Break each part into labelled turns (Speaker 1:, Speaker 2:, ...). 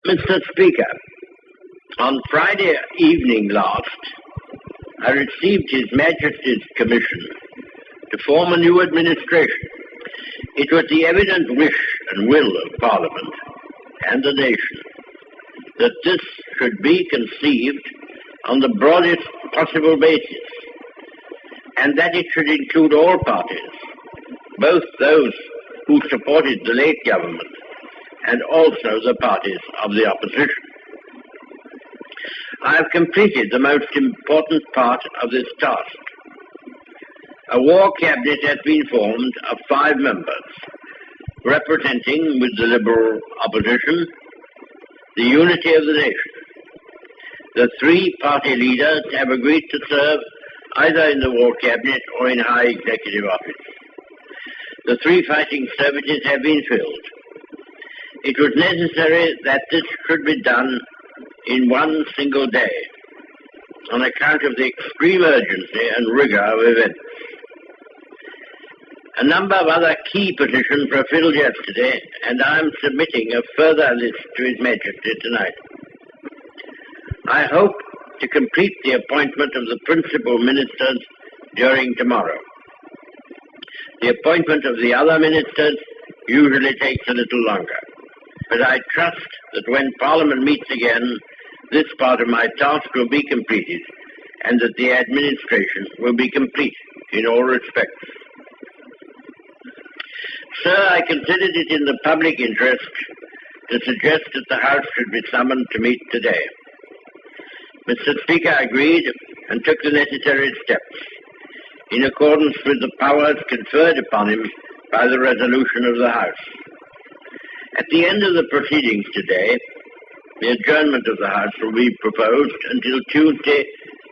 Speaker 1: Mr. Speaker, on Friday evening last, I received His Majesty's commission to form a new administration. It was the evident wish and will of Parliament and the nation that this should be conceived on the broadest possible basis, and that it should include all parties, both those who supported the late government and also the parties of the opposition. I have completed the most important part of this task. A war cabinet has been formed of 5 members, representing, with the Liberal opposition, the unity of the nation. The 3 party leaders have agreed to serve either in the war cabinet or in high executive office. The 3 fighting services have been filled. It was necessary that this should be done in one single day, on account of the extreme urgency and rigour of events. A number of other key positions were filled yesterday, and I am submitting a further list to His Majesty tonight. I hope to complete the appointment of the principal ministers during tomorrow. The appointment of the other ministers usually takes a little longer, but I trust that when Parliament meets again, this part of my task will be completed, and that the administration will be complete in all respects. Sir, I considered it in the public interest to suggest that the House should be summoned to meet today. Mr. Speaker agreed and took the necessary steps, in accordance with the powers conferred upon him by the resolution of the House. At the end of the proceedings today, the adjournment of the House will be proposed until Tuesday,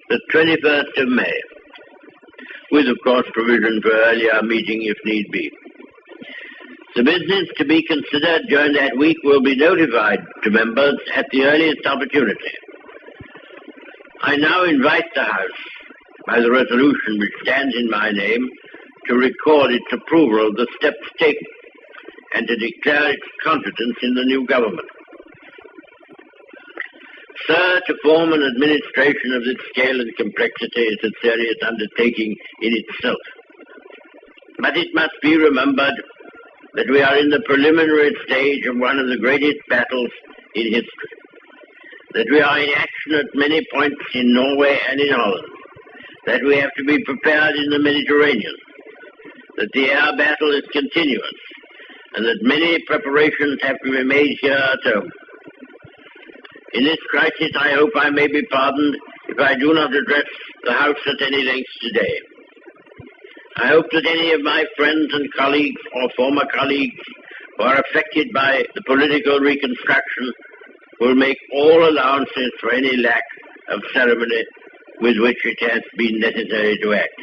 Speaker 1: the 21st of May, with, of course, provision for earlier meeting if need be. The business to be considered during that week will be notified to members at the earliest opportunity. I now invite the House, by the resolution which stands in my name, to record its approval of the steps taken and to declare its confidence in the new government. Sir, to form an administration of this scale and complexity is a serious undertaking in itself. But it must be remembered that we are in the preliminary stage of one of the greatest battles in history, that we are in action at many points in Norway and in Holland, that we have to be prepared in the Mediterranean, that the air battle is continuous, and that many preparations have to be made here at home. In this crisis, I hope I may be pardoned if I do not address the House at any length today. I hope that any of my friends and colleagues or former colleagues who are affected by the political reconstruction will make all allowances for any lack of ceremony with which it has been necessary to act.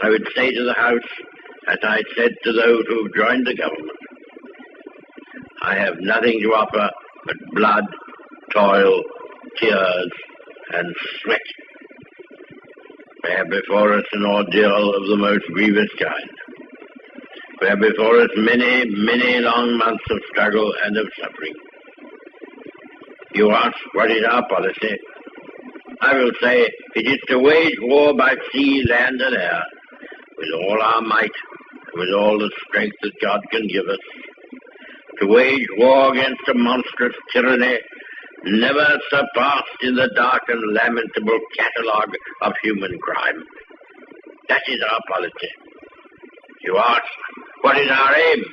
Speaker 1: I would say to the House, as I said to those who have joined the government, I have nothing to offer but blood, toil, tears, and sweat. We have before us an ordeal of the most grievous kind. We have before us many, many long months of struggle and of suffering. You ask, what is our policy? I will say, it is to wage war by sea, land, and air, with all our might, and with all the strength that God can give us, to wage war against a monstrous tyranny never surpassed in the dark and lamentable catalogue of human crime. That is our policy. You ask, what is our aim?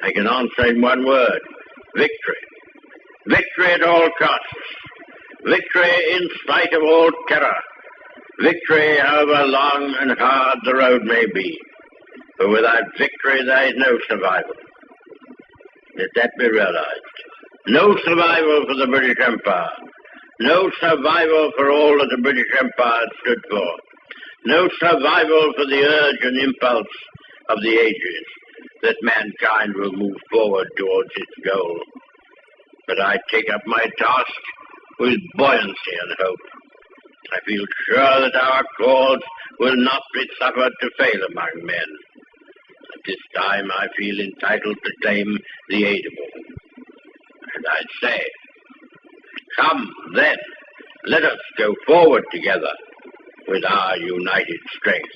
Speaker 1: I can answer in one word, victory. Victory at all costs. Victory in spite of all terror. Victory however long and hard the road may be. For without victory there is no survival. Let that be realized. No survival for the British Empire. No survival for all that the British Empire stood for. No survival for the urge and impulse of the ages that mankind will move forward towards its goal. But I take up my task with buoyancy and hope. I feel sure that our cause will not be suffered to fail among men. At this time I feel entitled to claim the aid of all. And I say. Come, then, let us go forward together with our united strength.